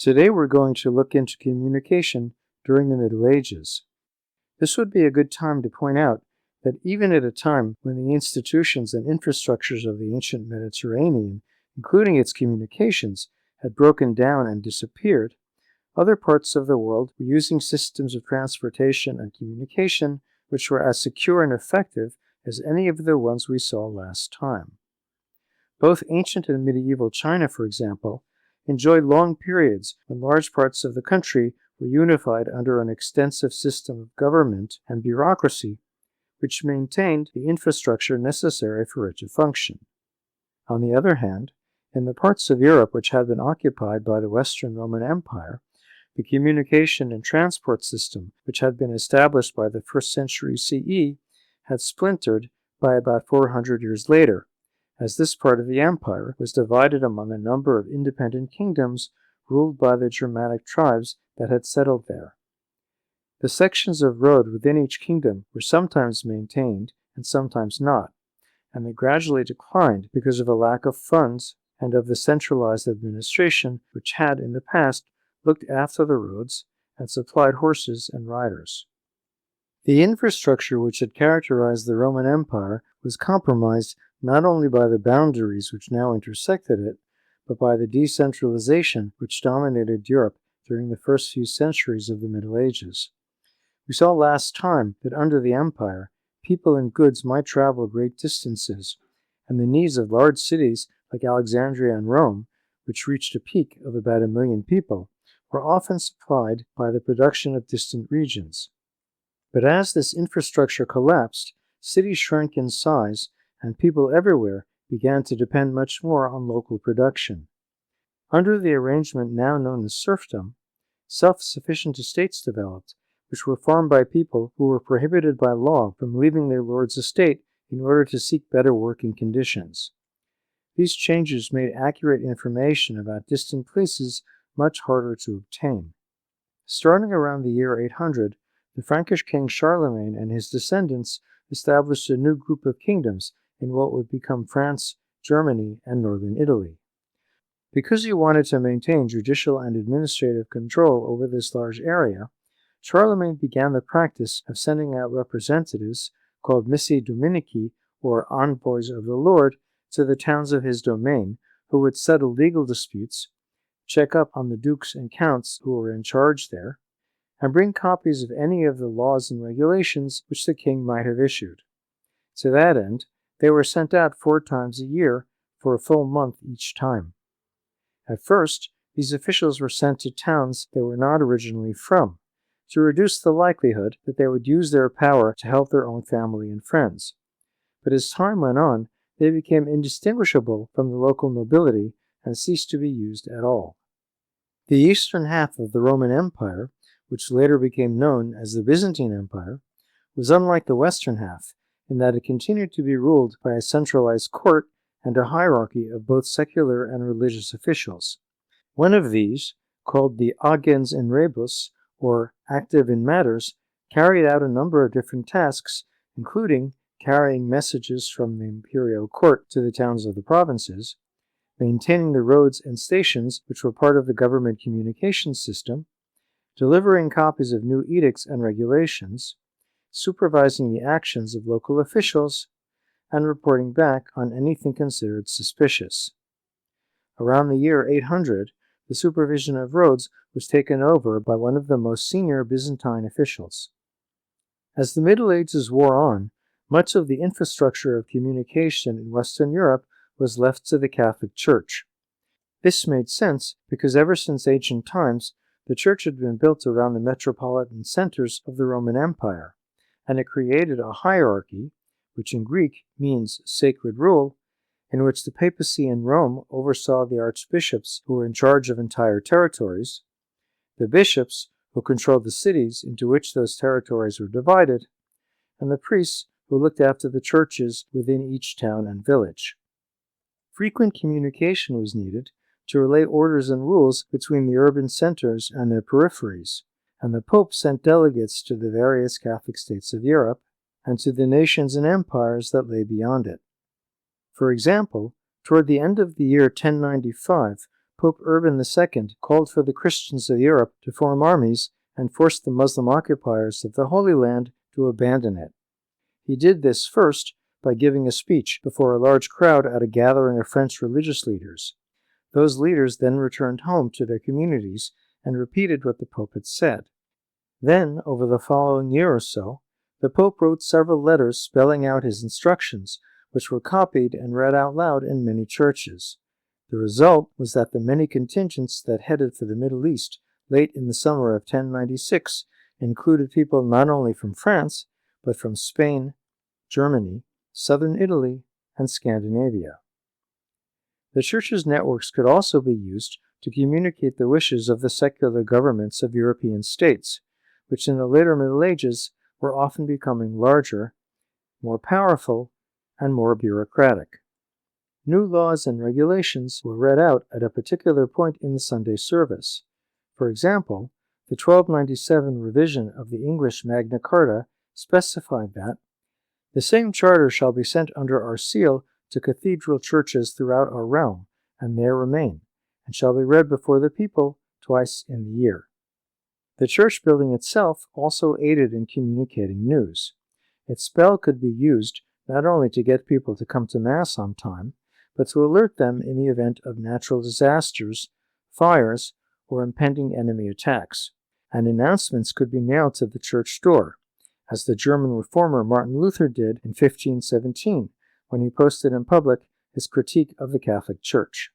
Today we're going to look into communication during the Middle Ages. This would be a good time to point out that even at a time when the institutions and infrastructures of the ancient Mediterranean, including its communications, had broken down and disappeared, other parts of the world were using systems of transportation and communication which were as secure and effective as any of the ones we saw last time. Both ancient and medieval China, for example, enjoyed long periods when large parts of the country were unified under an extensive system of government and bureaucracy, which maintained the infrastructure necessary for it to function. On the other hand, in the parts of Europe which had been occupied by the Western Roman Empire, the communication and transport system, which had been established by the 1st century CE, had splintered by about 400 years later, as this part of the empire was divided among a number of independent kingdoms ruled by the Germanic tribes that had settled there. The sections of road within each kingdom were sometimes maintained and sometimes not, and they gradually declined because of a lack of funds and of the centralized administration which had in the past looked after the roads and supplied horses and riders. The infrastructure which had characterized the Roman Empire was compromised not only by the boundaries which now intersected it, but by the decentralization which dominated Europe during the first few centuries of the Middle Ages. We saw last time that under the empire, people and goods might travel great distances, and the needs of large cities like Alexandria and Rome, which reached a peak of about 1 million people, were often supplied by the production of distant regions. But as this infrastructure collapsed, cities shrank in size, and people everywhere began to depend much more on local production. Under the arrangement now known as serfdom, self-sufficient estates developed, which were farmed by people who were prohibited by law from leaving their lord's estate in order to seek better working conditions. These changes made accurate information about distant places much harder to obtain. Starting around the year 800, the Frankish king Charlemagne and his descendants established a new group of kingdoms in what would become France, Germany, and northern Italy. Because he wanted to maintain judicial and administrative control over this large area, Charlemagne began the practice of sending out representatives, called missi dominici, or envoys of the Lord, to the towns of his domain, who would settle legal disputes, check up on the dukes and counts who were in charge there, and bring copies of any of the laws and regulations which the king might have issued. To that end, they were sent out 4 times a year for a full month each time. At first, these officials were sent to towns they were not originally from, to reduce the likelihood that they would use their power to help their own family and friends. But as time went on, they became indistinguishable from the local nobility and ceased to be used at all. The eastern half of the Roman Empire, which later became known as the Byzantine Empire, was unlike the western half in that it continued to be ruled by a centralized court and a hierarchy of both secular and religious officials. One of these, called the agens in rebus, or active in matters, carried out a number of different tasks, including carrying messages from the imperial court to the towns of the provinces, maintaining the roads and stations which were part of the government communications system, delivering copies of new edicts and regulations, supervising the actions of local officials, and reporting back on anything considered suspicious. Around the year 800, the supervision of roads was taken over by one of the most senior Byzantine officials. As the Middle Ages wore on, much of the infrastructure of communication in Western Europe was left to the Catholic Church. This made sense because ever since ancient times, the Church had been built around the metropolitan centers of the Roman Empire, and it created a hierarchy, which in Greek means sacred rule, in which the papacy in Rome oversaw the archbishops who were in charge of entire territories, the bishops who controlled the cities into which those territories were divided, and the priests who looked after the churches within each town and village. Frequent communication was needed to relay orders and rules between the urban centers and their peripheries, and the Pope sent delegates to the various Catholic states of Europe and to the nations and empires that lay beyond it. For example, toward the end of the year 1095, Pope Urban II called for the Christians of Europe to form armies and forced the Muslim occupiers of the Holy Land to abandon it. He did this first by giving a speech before a large crowd at a gathering of French religious leaders. Those leaders then returned home to their communities and repeated what the Pope had said. Then, over the following year or so, the Pope wrote several letters spelling out his instructions, which were copied and read out loud in many churches. The result was that the many contingents that headed for the Middle East late in the summer of 1096 included people not only from France, but from Spain, Germany, southern Italy, and Scandinavia. The Church's networks could also be used to communicate the wishes of the secular governments of European states, which in the later Middle Ages were often becoming larger, more powerful, and more bureaucratic. New laws and regulations were read out at a particular point in the Sunday service. For example, the 1297 revision of the English Magna Carta specified that the same charter shall be sent under our seal to cathedral churches throughout our realm, and there remain, and shall be read before the people twice in the year. The church building itself also aided in communicating news. Its bell could be used not only to get people to come to Mass on time, but to alert them in the event of natural disasters, fires, or impending enemy attacks. And announcements could be nailed to the church door, as the German reformer Martin Luther did in 1517, when he posted in public his critique of the Catholic Church.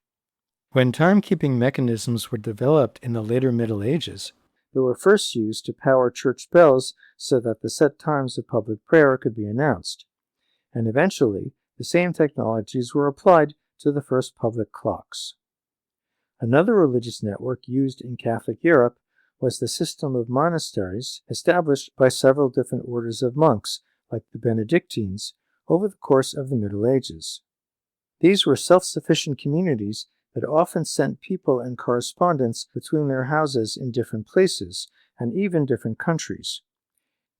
When timekeeping mechanisms were developed in the later Middle Ages, they were first used to power church bells so that the set times of public prayer could be announced. And eventually, the same technologies were applied to the first public clocks. Another religious network used in Catholic Europe was the system of monasteries established by several different orders of monks, like the Benedictines, over the course of the Middle Ages. These were self-sufficient communities that often sent people and correspondence between their houses in different places, and even different countries.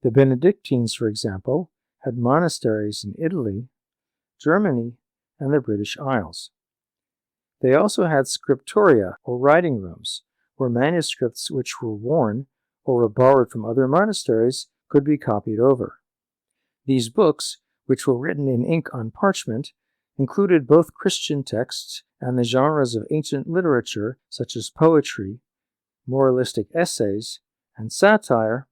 The Benedictines, for example, had monasteries in Italy, Germany, and the British Isles. They also had scriptoria, or writing rooms, where manuscripts which were worn or were borrowed from other monasteries could be copied over. These books, which were written in ink on parchment, included both Christian texts and the genres of ancient literature such as poetry, moralistic essays, and satire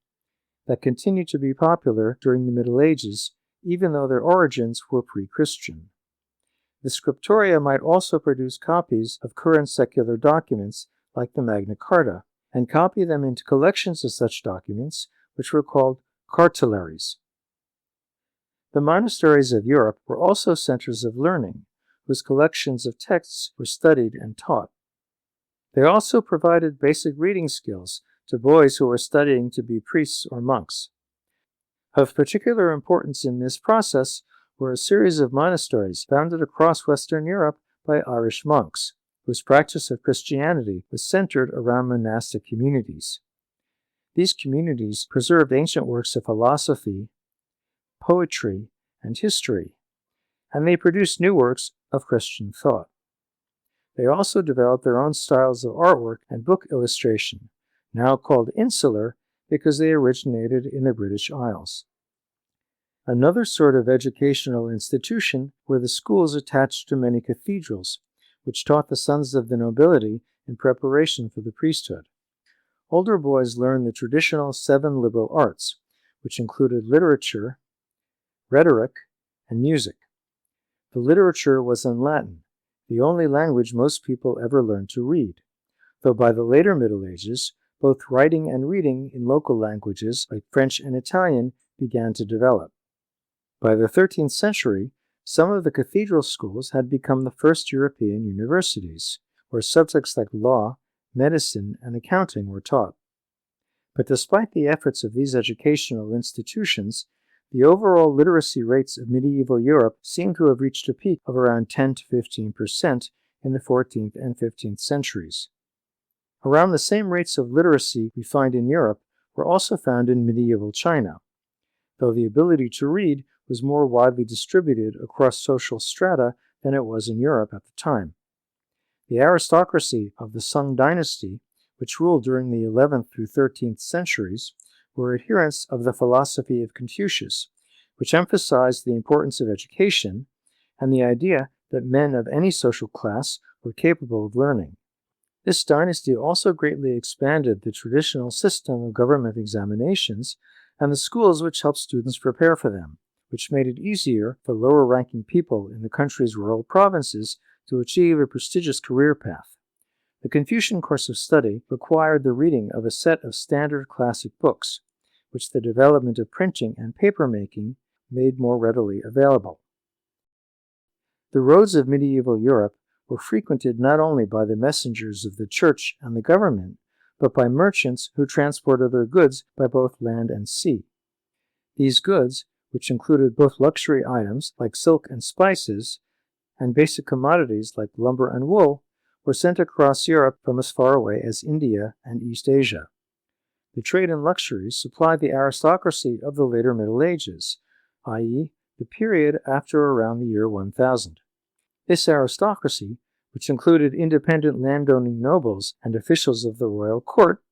that continued to be popular during the Middle Ages, even though their origins were pre-Christian. The scriptoria might also produce copies of current secular documents like the Magna Carta, and copy them into collections of such documents, which were called cartularies. The monasteries of Europe were also centers of learning, whose collections of texts were studied and taught. They also provided basic reading skills to boys who were studying to be priests or monks. Of particular importance in this process were a series of monasteries founded across Western Europe by Irish monks, whose practice of Christianity was centered around monastic communities. These communities preserved ancient works of philosophy, poetry, and history, and they produced new works of Christian thought. They also developed their own styles of artwork and book illustration, now called insular because they originated in the British Isles. Another sort of educational institution were the schools attached to many cathedrals, which taught the sons of the nobility in preparation for the priesthood. Older boys learned the traditional 7 liberal arts, which included literature, rhetoric, and music. The literature was in Latin, the only language most people ever learned to read, though by the later Middle Ages, both writing and reading in local languages like French and Italian began to develop. By the 13th century, some of the cathedral schools had become the first European universities, where subjects like law, medicine, and accounting were taught. But despite the efforts of these educational institutions, the overall literacy rates of medieval Europe seem to have reached a peak of around 10 to 15% in the 14th and 15th centuries. Around the same rates of literacy we find in Europe were also found in medieval China, though the ability to read was more widely distributed across social strata than it was in Europe at the time. The aristocracy of the Sung dynasty, which ruled during the 11th through 13th centuries, were adherents of the philosophy of Confucius, which emphasized the importance of education and the idea that men of any social class were capable of learning. This dynasty also greatly expanded the traditional system of government examinations and the schools which helped students prepare for them, which made it easier for lower-ranking people in the country's rural provinces to achieve a prestigious career path. The Confucian course of study required the reading of a set of standard classic books, which the development of printing and paper-making made more readily available. The roads of medieval Europe were frequented not only by the messengers of the church and the government, but by merchants who transported their goods by both land and sea. These goods, which included both luxury items like silk and spices, and basic commodities like lumber and wool, were sent across Europe from as far away as India and East Asia. The trade in luxuries supplied the aristocracy of the later Middle Ages, i.e., the period after around the year 1000. This aristocracy, which included independent landowning nobles and officials of the royal court,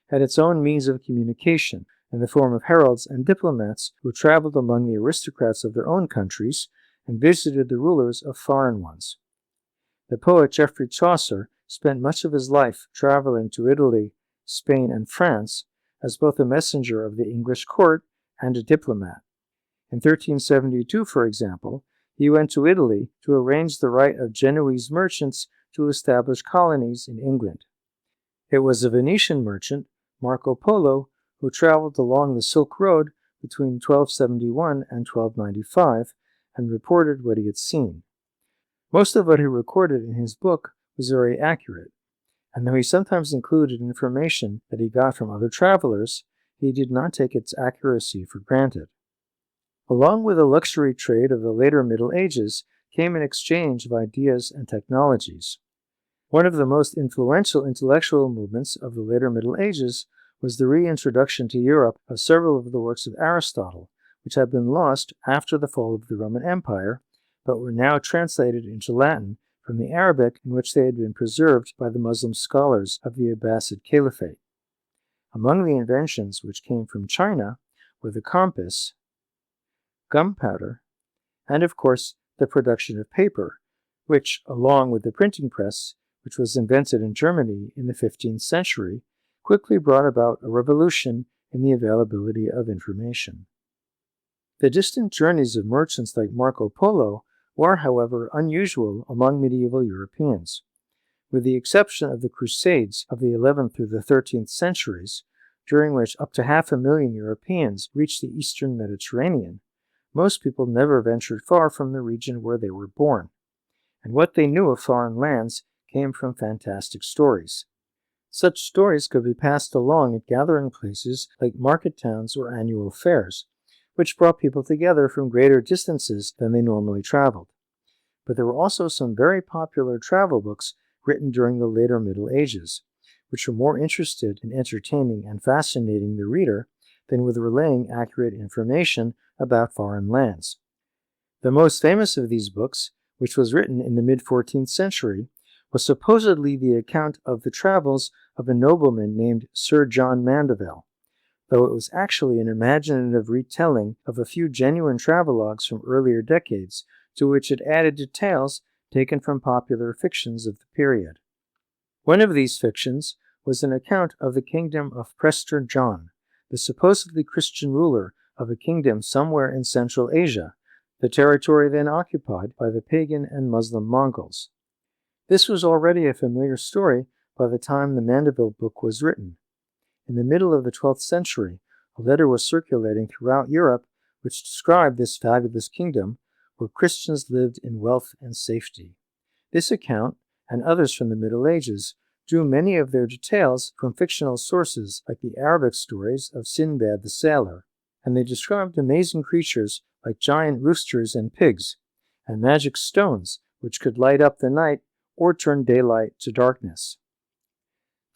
had its own means of communication in the form of heralds and diplomats who traveled among the aristocrats of their own countries and visited the rulers of foreign ones. The poet Geoffrey Chaucer spent much of his life traveling to Italy, Spain, and France as both a messenger of the English court and a diplomat. In 1372, for example, he went to Italy to arrange the right of Genoese merchants to establish colonies in England. It was a Venetian merchant, Marco Polo, who traveled along the Silk Road between 1271 and 1295 and reported what he had seen. Most of what he recorded in his book was very accurate, and though he sometimes included information that he got from other travelers, he did not take its accuracy for granted. Along with the luxury trade of the later Middle Ages came an exchange of ideas and technologies. One of the most influential intellectual movements of the later Middle Ages was the reintroduction to Europe of several of the works of Aristotle, which had been lost after the fall of the Roman Empire, but were now translated into Latin from the Arabic in which they had been preserved by the Muslim scholars of the Abbasid Caliphate. Among the inventions which came from China were the compass, gunpowder, and of course the production of paper, which, along with the printing press, which was invented in Germany in the 15th century, quickly brought about a revolution in the availability of information. The distant journeys of merchants like Marco Polo were, however, unusual among medieval Europeans. With the exception of the Crusades of the 11th through the 13th centuries, during which up to 500,000 Europeans reached the eastern Mediterranean, most people never ventured far from the region where they were born, and what they knew of foreign lands came from fantastic stories. Such stories could be passed along at gathering places like market towns or annual fairs, which brought people together from greater distances than they normally traveled. But there were also some very popular travel books written during the later Middle Ages, which were more interested in entertaining and fascinating the reader than with relaying accurate information about foreign lands. The most famous of these books, which was written in the mid-14th century, was supposedly the account of the travels of a nobleman named Sir John Mandeville, though it was actually an imaginative retelling of a few genuine travelogues from earlier decades, to which it added details taken from popular fictions of the period. One of these fictions was an account of the kingdom of Prester John, the supposedly Christian ruler of a kingdom somewhere in Central Asia, the territory then occupied by the pagan and Muslim Mongols. This was already a familiar story by the time the Mandeville book was written. In the middle of the 12th century, a letter was circulating throughout Europe which described this fabulous kingdom where Christians lived in wealth and safety. This account, and others from the Middle Ages, drew many of their details from fictional sources like the Arabic stories of Sinbad the Sailor, and they described amazing creatures like giant roosters and pigs, and magic stones which could light up the night or turn daylight to darkness.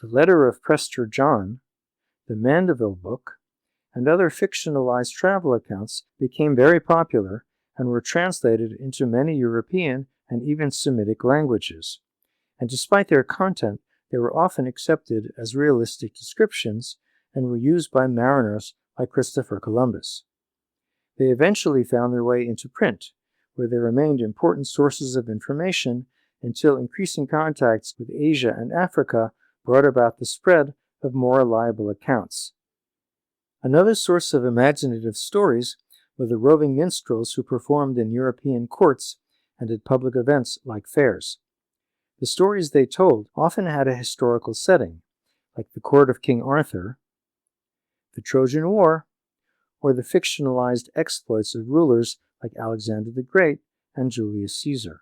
The Letter of Prester John, the Mandeville book, and other fictionalized travel accounts became very popular and were translated into many European and even Semitic languages. and despite their content, they were often accepted as realistic descriptions and were used by mariners like Christopher Columbus. They eventually found their way into print, where they remained important sources of information until increasing contacts with Asia and Africa brought about the spread of more reliable accounts. Another source of imaginative stories were the roving minstrels who performed in European courts and at public events like fairs. The stories they told often had a historical setting, like the court of King Arthur, the Trojan War, or the fictionalized exploits of rulers like Alexander the Great and Julius Caesar.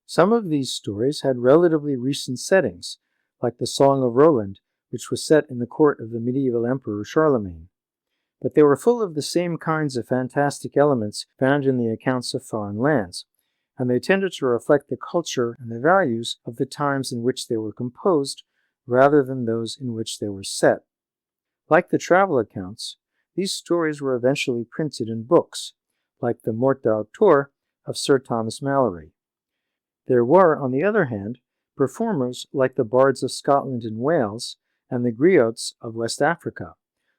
Some of these stories had relatively recent settings, like the Song of Roland, which was set in the court of the medieval emperor Charlemagne. But they were full of the same kinds of fantastic elements found in the accounts of foreign lands, and they tended to reflect the culture and the values of the times in which they were composed rather than those in which they were set. Like the travel accounts, these stories were eventually printed in books, like the Morte d'Auteur of Sir Thomas Malory. There were, on the other hand, performers like the Bards of Scotland and Wales and the griots of West Africa,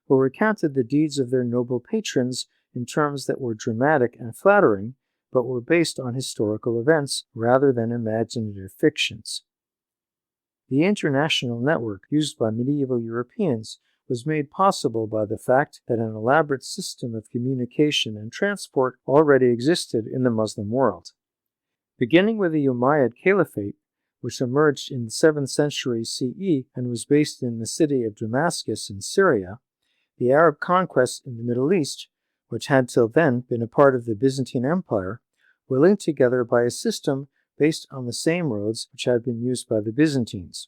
who recounted the deeds of their noble patrons in terms that were dramatic and flattering, but were based on historical events rather than imaginative fictions. The international network used by medieval Europeans was made possible by the fact that an elaborate system of communication and transport already existed in the Muslim world. Beginning with the Umayyad Caliphate, which emerged in the 7th century CE and was based in the city of Damascus in Syria, the Arab conquests in the Middle East, which had till then been a part of the Byzantine Empire, were linked together by a system based on the same roads which had been used by the Byzantines.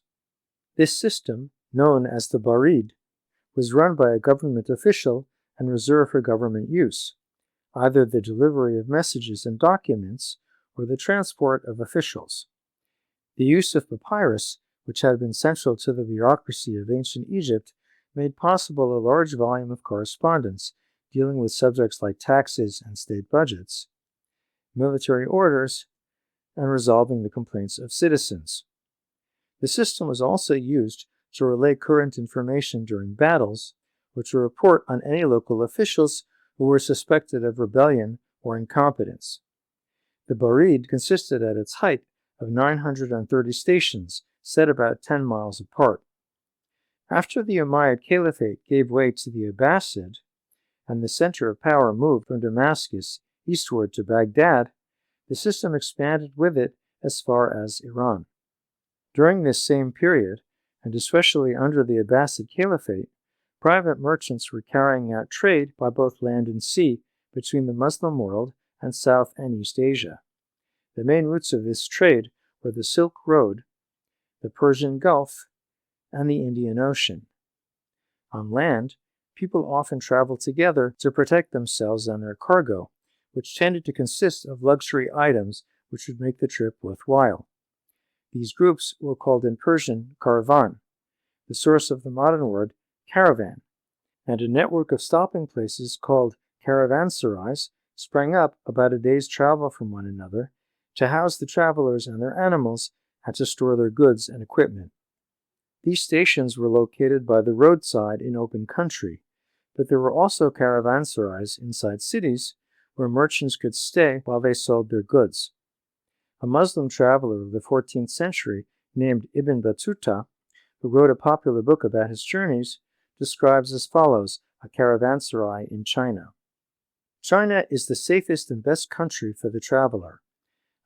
This system, known as the Barid, was run by a government official and reserved for government use, either the delivery of messages and documents or the transport of officials. The use of papyrus, which had been central to the bureaucracy of ancient Egypt, made possible a large volume of correspondence dealing with subjects like taxes and state budgets, military orders, and resolving the complaints of citizens. The system was also used to relay current information during battles, or to report on any local officials who were suspected of rebellion or incompetence. The Barid consisted at its height of 930 stations, set about 10 miles apart. After the Umayyad Caliphate gave way to the Abbasid, and the center of power moved from Damascus eastward to Baghdad, the system expanded with it as far as Iran. During this same period, and especially under the Abbasid Caliphate, private merchants were carrying out trade by both land and sea between the Muslim world and South and East Asia. The main routes of this trade were the Silk Road, the Persian Gulf, and the Indian Ocean. On land, people often traveled together to protect themselves and their cargo, which tended to consist of luxury items which would make the trip worthwhile. These groups were called in Persian caravan, the source of the modern word caravan, and a network of stopping places called caravanserais sprang up about a day's travel from one another to house the travelers and their animals and to store their goods and equipment. These stations were located by the roadside in open country, but there were also caravanserais inside cities where merchants could stay while they sold their goods. A Muslim traveler of the 14th century named Ibn Battuta, who wrote a popular book about his journeys, describes as follows a caravanserai in China. China is the safest and best country for the traveler.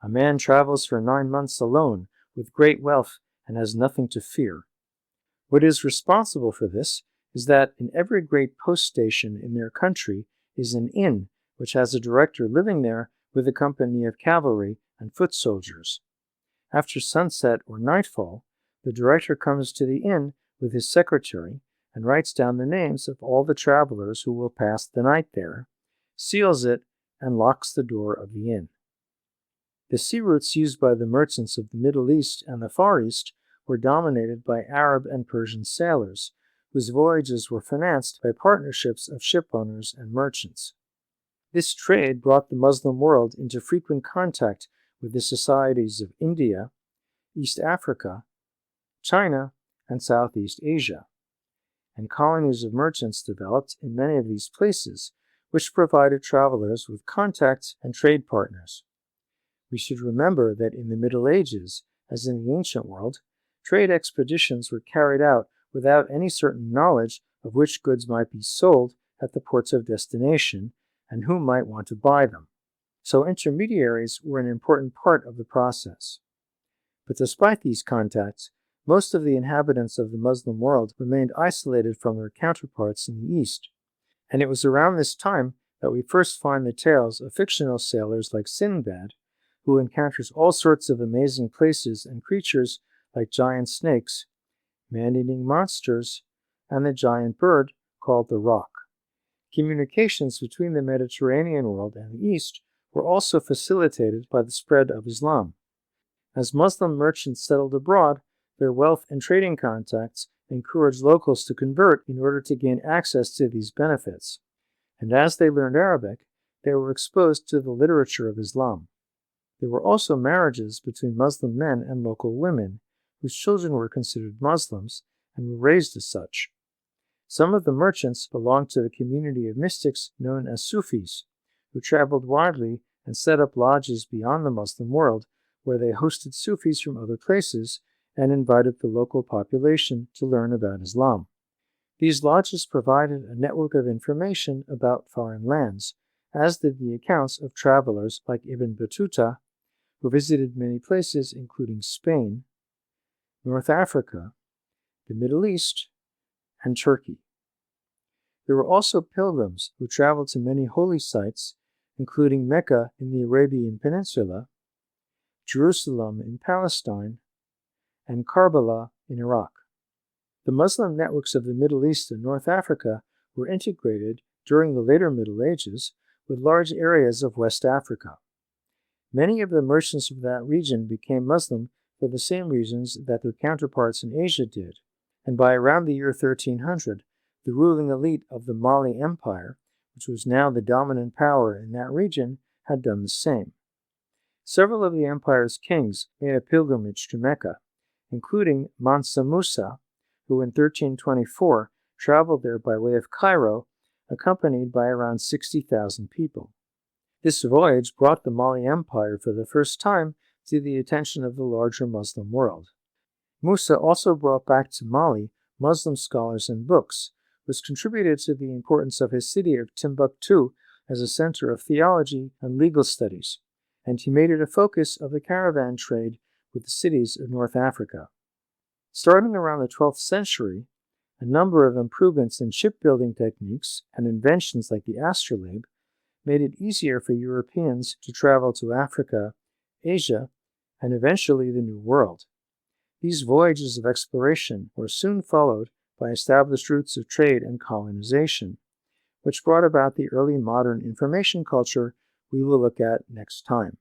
A man travels for 9 months alone with great wealth and has nothing to fear. What is responsible for this is that in every great post station in their country is an inn which has a director living there with a company of cavalry and foot soldiers. After sunset or nightfall, the director comes to the inn with his secretary and writes down the names of all the travelers who will pass the night there, seals it, and locks the door of the inn. The sea routes used by the merchants of the Middle East and the Far East were dominated by Arab and Persian sailors, whose voyages were financed by partnerships of shipowners and merchants. This trade brought the Muslim world into frequent contact with the societies of India, East Africa, China, and Southeast Asia, and colonies of merchants developed in many of these places, which provided travelers with contacts and trade partners. We should remember that in the Middle Ages, as in the ancient world, trade expeditions were carried out without any certain knowledge of which goods might be sold at the ports of destination and who might want to buy them. So intermediaries were an important part of the process. But despite these contacts, most of the inhabitants of the Muslim world remained isolated from their counterparts in the East. And it was around this time that we first find the tales of fictional sailors like Sinbad, who encounters all sorts of amazing places and creatures like giant snakes, man-eating monsters, and the giant bird called the Roc. Communications between the Mediterranean world and the East were also facilitated by the spread of Islam. As Muslim merchants settled abroad, their wealth and trading contacts encouraged locals to convert in order to gain access to these benefits. And as they learned Arabic, they were exposed to the literature of Islam. There were also marriages between Muslim men and local women, whose children were considered Muslims and were raised as such. Some of the merchants belonged to the community of mystics known as Sufis, who traveled widely and set up lodges beyond the Muslim world, where they hosted Sufis from other places and invited the local population to learn about Islam. These lodges provided a network of information about foreign lands, as did the accounts of travelers like Ibn Battuta, who visited many places including Spain, North Africa, the Middle East, and Turkey. There were also pilgrims who traveled to many holy sites, including Mecca in the Arabian Peninsula, Jerusalem in Palestine, and Karbala in Iraq. The Muslim networks of the Middle East and North Africa were integrated during the later Middle Ages with large areas of West Africa. Many of the merchants of that region became Muslim for the same reasons that their counterparts in Asia did, and by around the year 1300, the ruling elite of the Mali Empire, which was now the dominant power in that region, had done the same. Several of the empire's kings made a pilgrimage to Mecca, including Mansa Musa, who in 1324 traveled there by way of Cairo, accompanied by around 60,000 people. This voyage brought the Mali Empire for the first time to the attention of the larger Muslim world. Musa also brought back to Mali Muslim scholars and books, which contributed to the importance of his city of Timbuktu as a center of theology and legal studies, and he made it a focus of the caravan trade with the cities of North Africa. Starting around the 12th century, a number of improvements in shipbuilding techniques and inventions like the astrolabe made it easier for Europeans to travel to Africa, Asia, and eventually the New World. These voyages of exploration were soon followed by established routes of trade and colonization, which brought about the early modern information culture we will look at next time.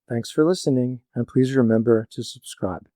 Thanks for listening, and please remember to subscribe.